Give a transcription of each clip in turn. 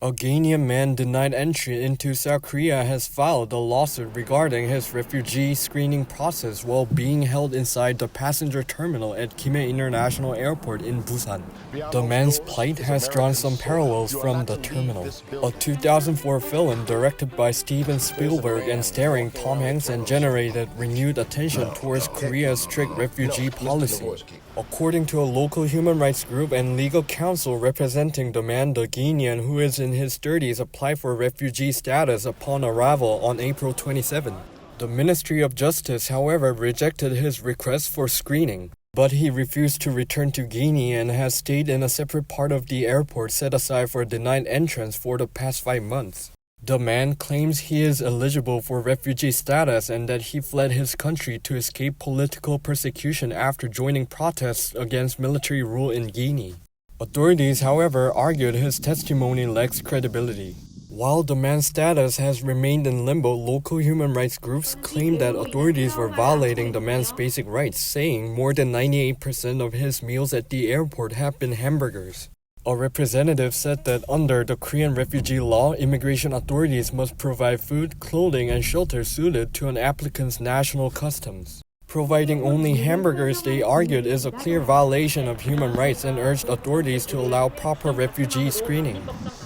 A Guinean man denied entry into South Korea has filed a lawsuit regarding his refugee screening process while being held inside the passenger terminal at Guinean International Airport in Busan. The man's plight has drawn some parallels from The Terminal, a 2004 film directed by Steven Spielberg and starring Tom Hanks and generated renewed attention towards Korea's strict refugee policy. According to a local human rights group and legal counsel representing the man, the Guinean, who is in his 30s, applied for refugee status upon arrival on April 27. The Ministry of Justice, however, rejected his request for screening, but he refused to return to Guinea and has stayed in a separate part of the airport set aside for denied entrance for the past 5 months. The man claims he is eligible for refugee status and that he fled his country to escape political persecution after joining protests against military rule in Guinea. Authorities, however, argued his testimony lacks credibility. While the man's status has remained in limbo, local human rights groups claim that authorities were violating the man's basic rights, saying more than 98% of his meals at the airport have been hamburgers. A representative said that under the Korean refugee law, immigration authorities must provide food, clothing, and shelter suited to an applicant's national customs. Providing only hamburgers, they argued, is a clear violation of human rights and urged authorities to allow proper refugee screening.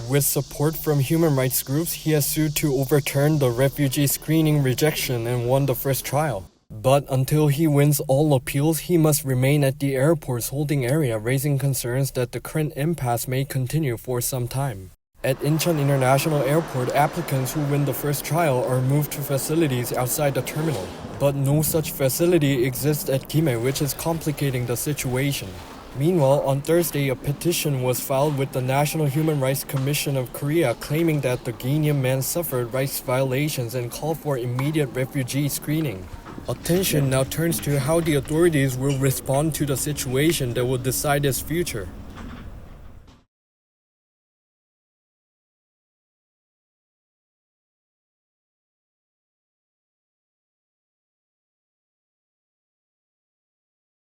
With support from human rights groups, he has sued to overturn the refugee screening rejection and won the first trial. But until he wins all appeals, he must remain at the airport's holding area, raising concerns that the current impasse may continue for some time. At Incheon International Airport, applicants who win the first trial are moved to facilities outside the terminal. But no such facility exists at Guinea, which is complicating the situation. Meanwhile, on Thursday, a petition was filed with the National Human Rights Commission of Korea claiming that the Guinean man suffered rights violations and called for immediate refugee screening. Attention now turns to how the authorities will respond to the situation that will decide its future.